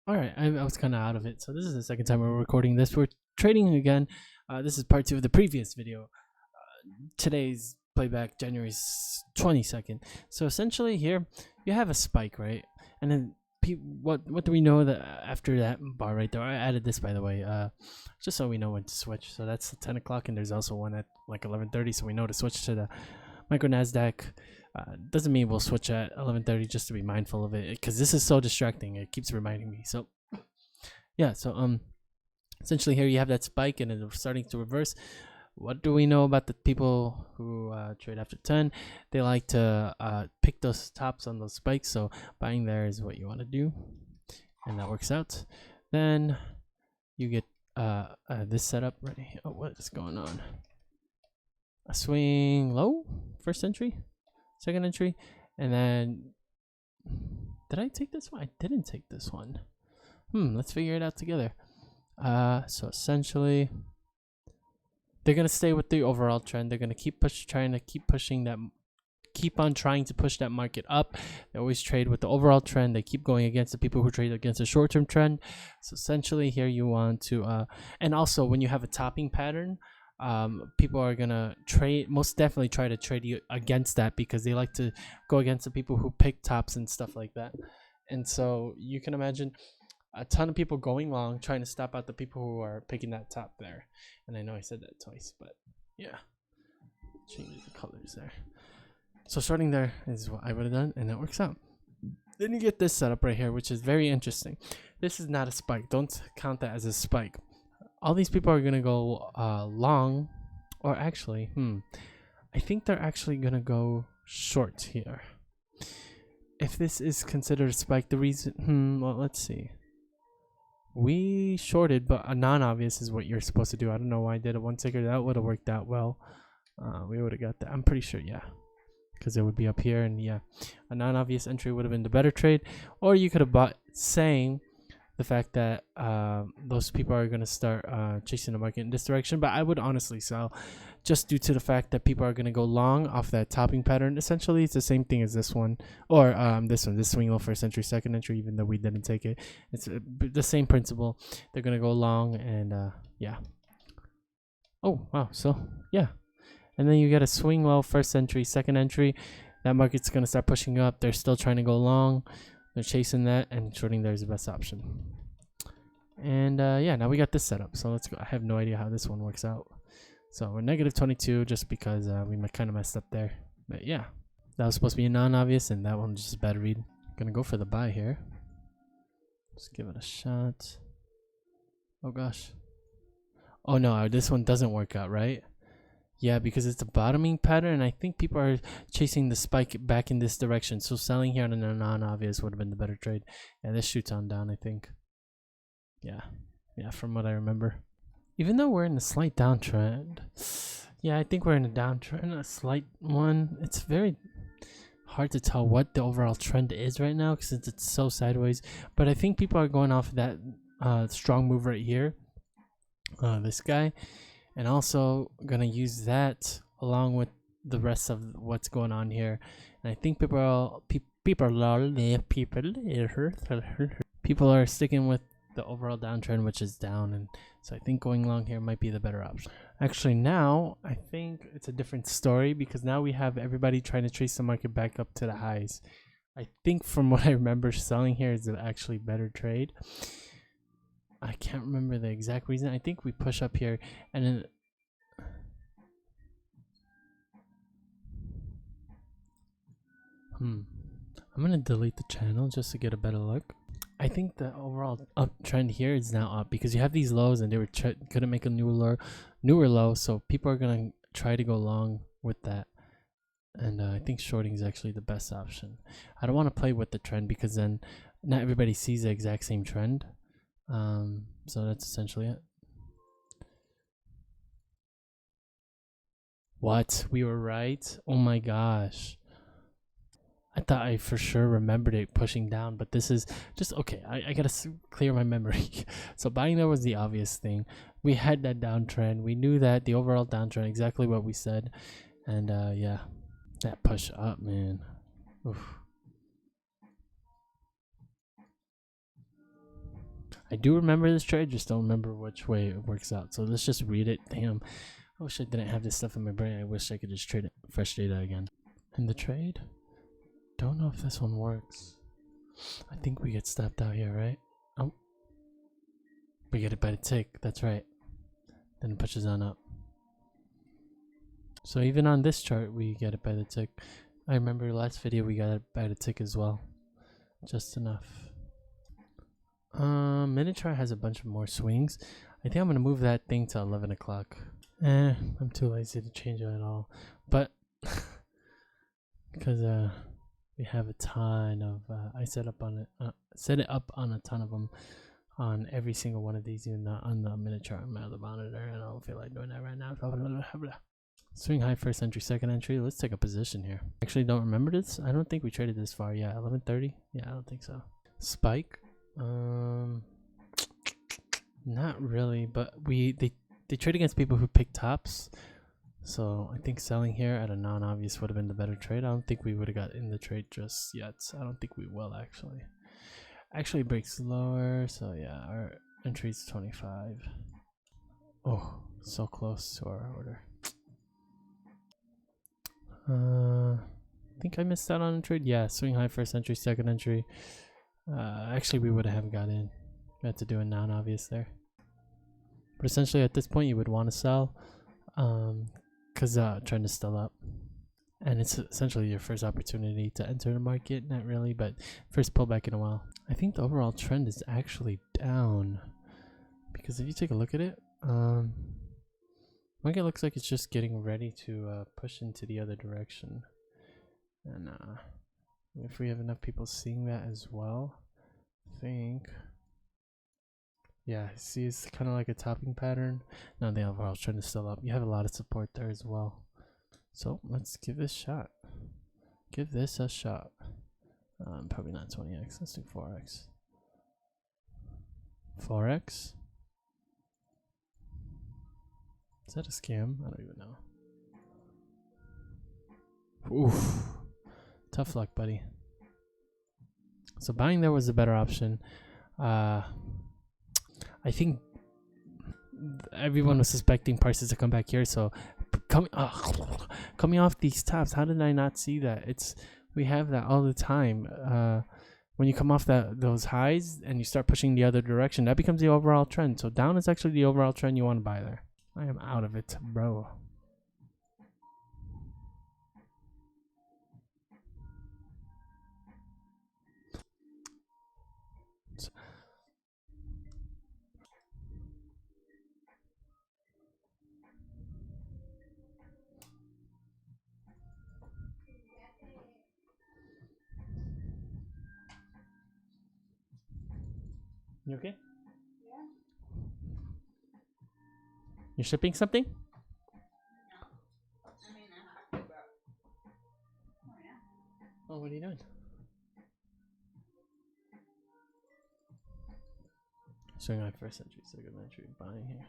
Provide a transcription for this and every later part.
All right, I was kind of out of it. So this is the second time we're recording this. We're trading again. This is part two of the previous video. Today's playback, January 22nd. So essentially here, you have a spike, right? And then what do we know that after that bar right there? I added this, by the way, just so we know when to switch. So that's 10 o'clock, and there's also one at like 11:30, so we know to switch to the micro Nasdaq. Doesn't mean we'll switch at 11:30, just to be mindful of it, because this is so distracting. It keeps reminding me. So yeah, so essentially here you have that spike, and it's starting to reverse. What do we know about the people who trade after 10? They like to pick those tops on those spikes, so buying there is what you want to do, and that works out. Then you get this setup ready. Oh, what is going on? A swing low, first entry, second entry, and then did I take this one? I didn't take this one. Let's figure it out together. So essentially, they're gonna stay with the overall trend. They're gonna keep trying to keep on trying to push that market up. They always trade with the overall trend. They keep going against the people who trade against a short-term trend. So essentially here you want to and also when you have a topping pattern, people are gonna most definitely try to trade you against that, because they like to go against the people who pick tops and stuff like that. And so you can imagine a ton of people going long, trying to stop out the people who are picking that top there. And I know I said that twice, but yeah, change the colors there. So starting there is what I would have done, and that works out. Then you get this setup right here, which is very interesting. This is not a spike. Don't count that as a spike. All these people are gonna go long, or actually, I think they're actually gonna go short here. If this is considered a spike, the reason, well, let's see. We shorted, but a non-obvious is what you're supposed to do. I don't know why I did a 1 ticker. That would have worked out well. We would have got that. I'm pretty sure, yeah, because it would be up here, and yeah, a non-obvious entry would have been the better trade. Or you could have bought, saying the fact that those people are going to start chasing the market in this direction. But I would honestly sell, just due to the fact that people are going to go long off that topping pattern. Essentially, it's the same thing as this one, or this swing low first entry, second entry, even though we didn't take it. It's the same principle. They're going to go long, and yeah. Oh, wow. So, yeah. And then you get a swing low first entry, second entry. That market's going to start pushing up. They're still trying to go long. They're chasing that, and shorting there is the best option. And yeah, now we got this setup. So let's go. I have no idea how this one works out. So we're negative 22 just because we kind of messed up there. But yeah, that was supposed to be a non-obvious, and that one was just a bad read. Gonna go for the buy here. Let's give it a shot. Oh gosh. Oh no, this one doesn't work out, right? Yeah, because it's a bottoming pattern, and I think people are chasing the spike back in this direction. So selling here on a non-obvious would have been the better trade. Yeah, this shoots on down, I think. Yeah, from what I remember. Even though we're in a slight downtrend, yeah, I think we're in a downtrend, a slight one. It's very hard to tell what the overall trend is right now because it's so sideways. But I think people are going off that strong move right here, this guy, and also gonna use that along with the rest of what's going on here. And I think people are sticking with the overall downtrend, which is down, and so I think going long here might be the better option. Actually, now I think it's a different story, because now we have everybody trying to trace the market back up to the highs. I think from what I remember, selling here is actually better trade. I can't remember the exact reason. I think we push up here, and then I'm gonna delete the channel just to get a better look. I think the overall uptrend here is now up, because you have these lows, and they were couldn't make a newer low, so people are gonna try to go long with that. And I think shorting is actually the best option. I don't want to play with the trend, because then not everybody sees the exact same trend. So that's essentially it. What? We were right? Oh my gosh. I thought I for sure remembered it pushing down, but this is just okay. I gotta clear my memory. So buying there was the obvious thing. We had that downtrend. We knew that the overall downtrend, exactly what we said. And yeah, that push up, man. Oof. I do remember this trade, just don't remember which way it works out. So let's just read it. Damn, I wish I didn't have this stuff in my brain. I wish I could just trade it fresh data again. In the trade, don't know if this one works. I think we get stopped out here, right? Oh, we get it by the tick. That's right. Then it pushes on up. So even on this chart, we get it by the tick. I remember last video we got it by the tick as well. Just enough. Minute chart has a bunch of more swings. I think I'm gonna move that thing to 11 o'clock. I'm too lazy to change it at all. But because we have a ton of I set it up on a ton of them on every single one of these, even on the minute chart on my other monitor, and I don't feel like doing that right now. Swing high first entry, second entry. Let's take a position here. Actually, don't remember this. I don't think we traded this far. Yeah, 11:30. Yeah, I don't think so. Spike. Not really, but they trade against people who pick tops. So I think selling here at a non-obvious would have been the better trade. I don't think we would have got in the trade just yet. I don't think we will actually. Actually breaks lower, so yeah, our entry is 25. Oh, so close to our order. I think I missed out on a trade. Yeah, swing high first entry, second entry. Actually, we would have got in. We had to do a non-obvious there. But essentially, at this point, you would want to sell, because trend is still up, and it's essentially your first opportunity to enter the market. Not really, but first pullback in a while. I think the overall trend is actually down, because if you take a look at it, market looks like it's just getting ready to push into the other direction, and if we have enough people seeing that as well, I think, yeah, see, it's kind of like a topping pattern. Now the overall trend is still up. You have a lot of support there as well, so let's give this a shot. Give this a shot. Probably not 20x. Let's do 4x. 4x. Is that a scam? I don't even know. Oof. Tough luck, buddy. So buying there was a better option. I think everyone was suspecting prices to come back here. So coming off these tops, how did I not see that? We have that all the time. When you come off those highs and you start pushing the other direction, that becomes the overall trend. So down is actually the overall trend you want to buy there. I am out of it, bro. You okay? Yeah. You're shipping something? Oh, what are you doing? Showing my first entry, second entry, buying here.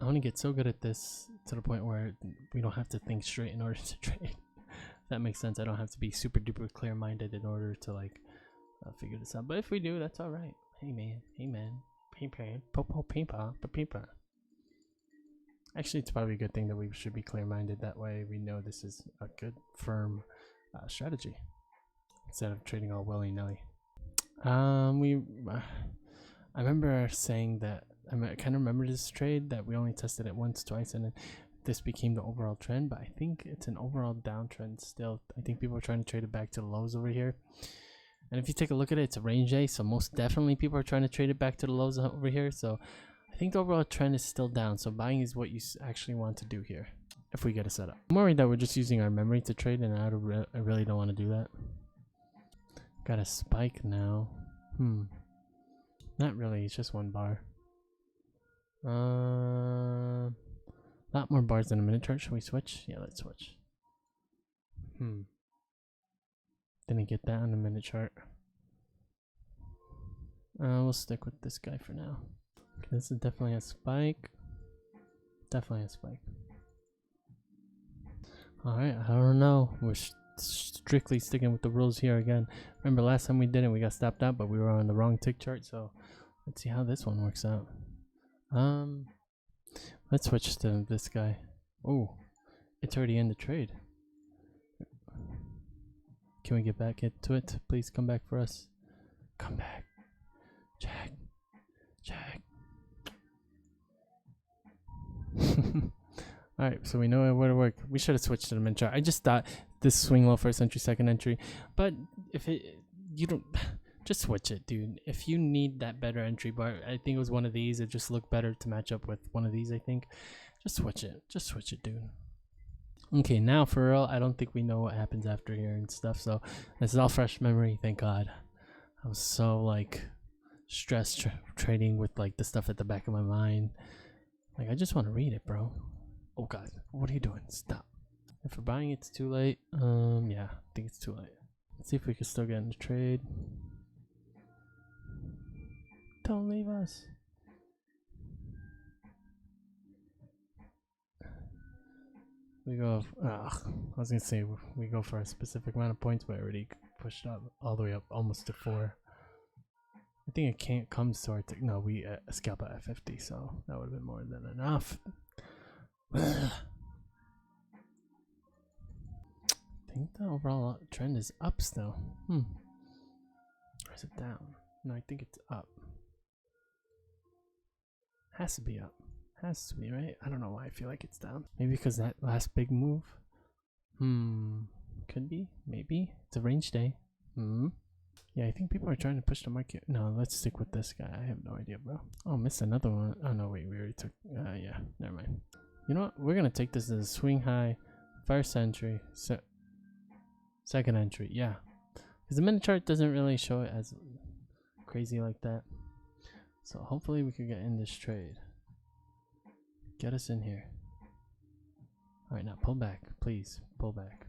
I want to get so good at this to the point where we don't have to think straight in order to trade. That makes sense. I don't have to be super duper clear-minded in order to like figure this out. But if we do, that's all right. Hey man, paper. Actually, it's probably a good thing that we should be clear-minded. That way, we know this is a good, firm strategy instead of trading all willy-nilly. I remember saying that. I kind of remember this trade that we only tested it once, twice, and then this became the overall trend. But I think it's an overall downtrend still. I think people are trying to trade it back to the lows over here. And if you take a look at it, it's a range A, so most definitely people are trying to trade it back to the lows over here. So I think the overall trend is still down. So buying is what you actually want to do here if we get a setup. I'm worried that we're just using our memory to trade, and I really don't want to do that. Got a spike now. Not really, it's just one bar. Lot more bars than a minute chart. Should we switch? Yeah, let's switch. Didn't get that on the minute chart. We'll stick with this guy for now. Okay, this is definitely a spike. Definitely a spike. Alright, I don't know. We're strictly sticking with the rules here again. Remember last time we did it, we got stopped out, but we were on the wrong tick chart, so let's see how this one works out. Let's switch to this guy. Oh, it's already in the trade. Can we get back into it? Please come back for us. Come back. Jack. Jack. Alright, so we know where to work. We should have switched to the min chart. I just thought this swing low first entry, second entry. But if you don't, just switch it, dude. If you need that better entry bar, I think it was one of these. It just looked better to match up with one of these, I think. Just switch it. Just switch it, dude. Okay, now for real, I don't think we know what happens after here and stuff. So this is all fresh memory, thank God. I was so like stressed trading with like the stuff at the back of my mind. Like I just want to read it, bro. Oh God, what are you doing? Stop. If we're buying, it's too late. Yeah, I think it's too late. Let's see if we can still get in the trade. Don't leave us. We go. I was gonna say we go for a specific amount of points, but I already pushed up all the way up almost to 4. I think it can't come to our no. We scalp at 50, so that would have been more than enough. I think the overall trend is up still. Or is it down? No, I think it's up. Has to be up. Has to be, right? I don't know why I feel like it's down. Maybe because that last big move. Could be. Maybe. It's a range day. Yeah, I think people are trying to push the market. No, let's stick with this guy. I have no idea, bro. Oh, missed another one. Oh, no, wait. We already took... yeah, never mind. You know what? We're going to take this as a swing high. First entry. Second entry. Yeah. Because the minute chart doesn't really show it as crazy like that. So hopefully we can get in this trade. Get us in here. Alright, now pull back. Please, pull back.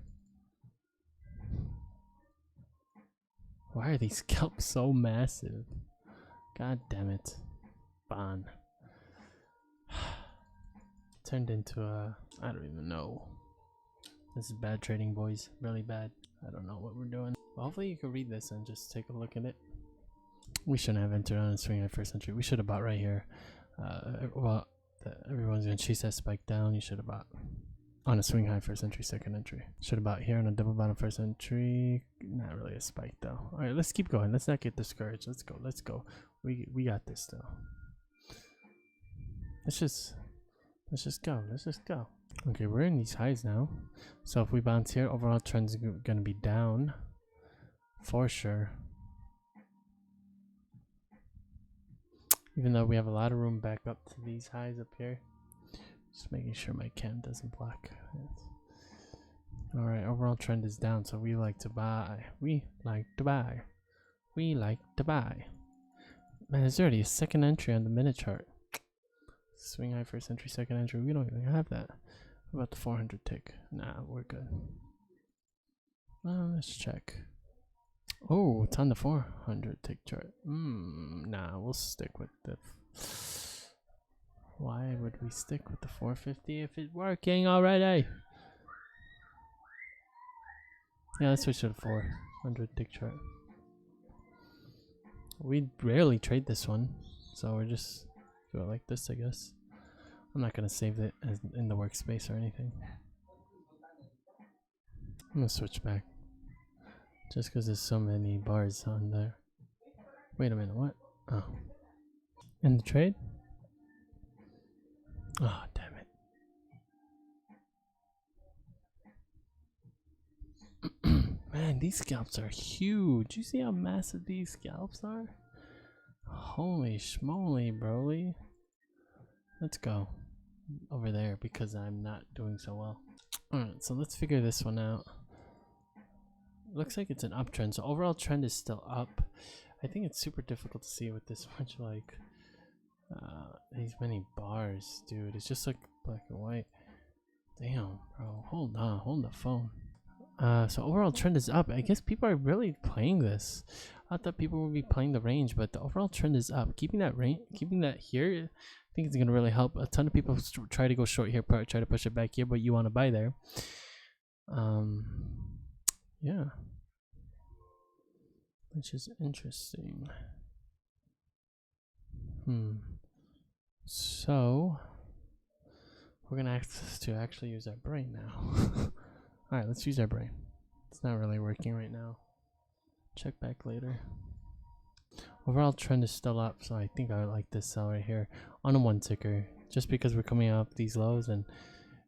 Why are these scalps so massive? God damn it. Bon. Turned into a... I don't even know. This is bad trading, boys. Really bad. I don't know what we're doing. Well, hopefully you can read this and just take a look at it. We shouldn't have entered on a swing at first entry. We should have bought right here. Well, everyone's going to chase that spike down. You should have bought on a swing high first entry, second entry. Should have bought here on a double bottom first entry. Not really a spike though. All right, let's keep going. Let's not get discouraged. Let's go. Let's go. We got this though. Let's just go. Let's just go. Okay, we're in these highs now. So if we bounce here, overall trend's gonna be down for sure. Even though we have a lot of room back up to these highs up here. Just making sure my cam doesn't block. Alright, overall trend is down, so we like to buy. We like to buy. We like to buy. Man, there's already a second entry on the minute chart. Swing high first entry, second entry. We don't even have that. What about the 400 tick? Nah, we're good. Let's check. Oh, it's on the 400 tick chart. Nah, we'll stick with the... Why would we stick with the 450 if it's working already? Yeah, let's switch to the 400 tick chart. We rarely trade this one, so we're just do it like this, I guess. I'm not gonna save it as in the workspace or anything. I'm gonna switch back. Just because there's so many bars on there. Wait a minute, what? Oh. In the trade? Oh, damn it. Man, these scalps are huge. You see how massive these scalps are? Holy schmoly, broly. Let's go over there because I'm not doing so well. Alright, so let's figure this one out. looks like it's an uptrend. So overall trend is still up. I think it's super difficult to see with this much like these many bars, dude. It's just like black and white. Damn, bro. Hold on, hold the phone. So overall trend is up. I guess people are really playing this. I thought people would be playing the range, but the overall trend is up. Keeping that range, keeping that here, I think it's gonna really help. A ton of people try to go short here, try to push it back here, but you want to buy there. Yeah, which is interesting. So we're gonna have to actually use our brain now. All right, let's use our brain. It's not really working right now. Check back later. Overall trend is still up, so I think I like this sell right here on a 1 ticker. Just because we're coming up these lows, and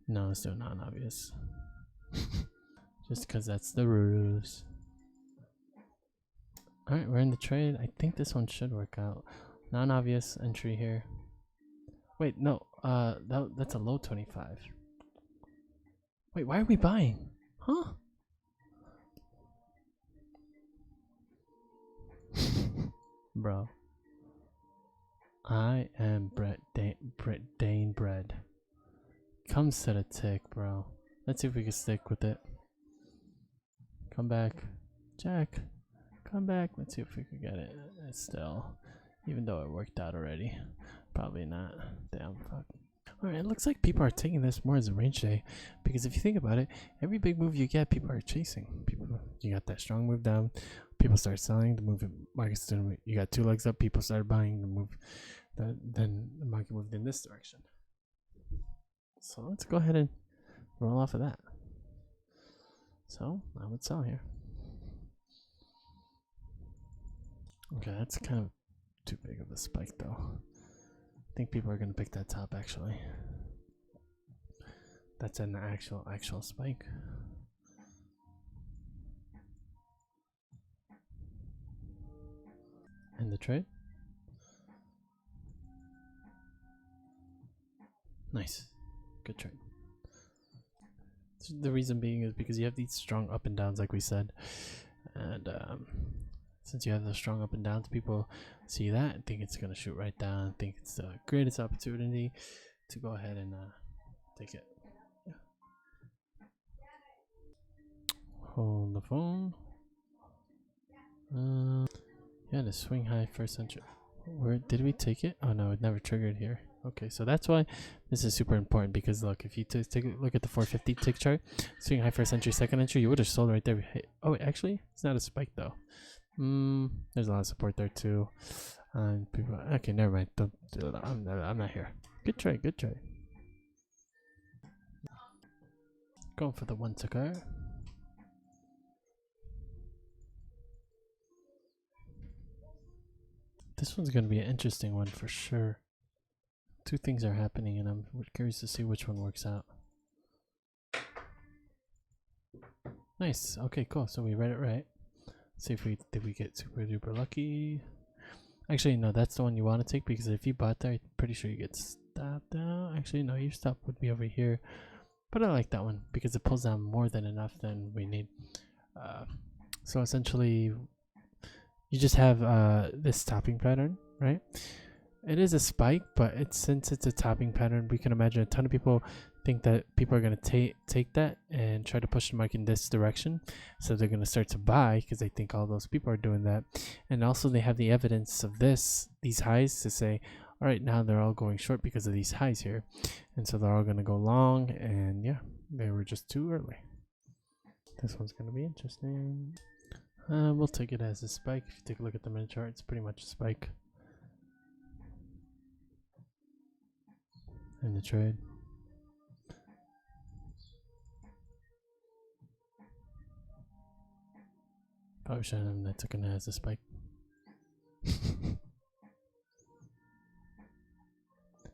no, it's still non-obvious. Just because that's the rules. All right, we're in the trade. I think this one should work out. Non-obvious entry here. Wait, no. That's a low 25. Wait, why are we buying? Huh? Bro. I am Dane bread. Comes to the tick, bro. Let's see if we can stick with it. Come back. Jack. Come back. Let's see if we can get it. It's still. Even though it worked out already. Probably not. Damn, fuck. Alright, it looks like people are taking this more as a range day. Because if you think about it, every big move you get, people are chasing. You got that strong move down. People start selling. The move market's doing. You got 2 legs up. People start buying the move. Then the market moved in this direction. So let's go ahead and roll off of that. So I would sell here. Okay, that's kind of too big of a spike though. I think people are gonna pick that top actually. That's an actual spike. And the trade. Nice. Good trade. The reason being is because you have these strong up and downs like we said. And since you have the strong up and downs, people see that and think it's going to shoot right down, think it's the greatest opportunity to go ahead and take it. Yeah. Hold the phone. Yeah, the swing high first entry. Where did we take it? Oh no, it never triggered here. Okay, so that's why this is super important, because look, if you take a look at the 450 tick chart, swing high first entry, second entry, you would have sold right there. Oh, wait, actually, it's not a spike though. There's a lot of support there too. And people, okay, never mind. I'm not here. Good trade, good trade. Going for the 1 ticker. This one's gonna be an interesting one for sure. 2 things are happening, and I'm curious to see which one works out. Nice. Okay, cool. So we read it right. Let's see if did we get super duper lucky. Actually, no, that's the one you want to take, because if you bought there, I'm pretty sure you get stopped out. Actually, no, your stop would be over here. But I like that one because it pulls down more than enough than we need. So essentially, you just have this topping pattern, right? It is a spike, but since it's a topping pattern, we can imagine a ton of people think that people are going to take that and try to push the market in this direction. So they're going to start to buy because they think all those people are doing that. And also they have the evidence of these highs to say, all right, now they're all going short because of these highs here. And so they're all going to go long, and yeah, they were just too early. This one's going to be interesting. We'll take it as a spike. If you take a look at the minute chart, it's pretty much a spike. In the trade. Probably shouldn't have that taken as a spike.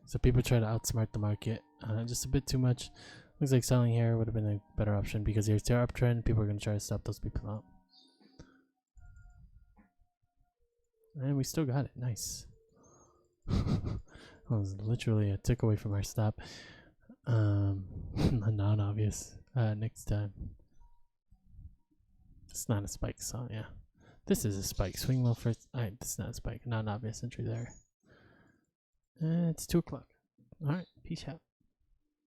So people try to outsmart the market just a bit too much. Looks like selling here would have been a better option, because here's their uptrend. People are going to try to stop those people out. And we still got it. Nice. That was literally a tick away from our stop. Non-obvious. Next time. It's not a spike song, yeah. This is a spike. Swing low first. Alright, this is not a spike. Not an obvious entry there. It's 2 o'clock. Alright, peace out.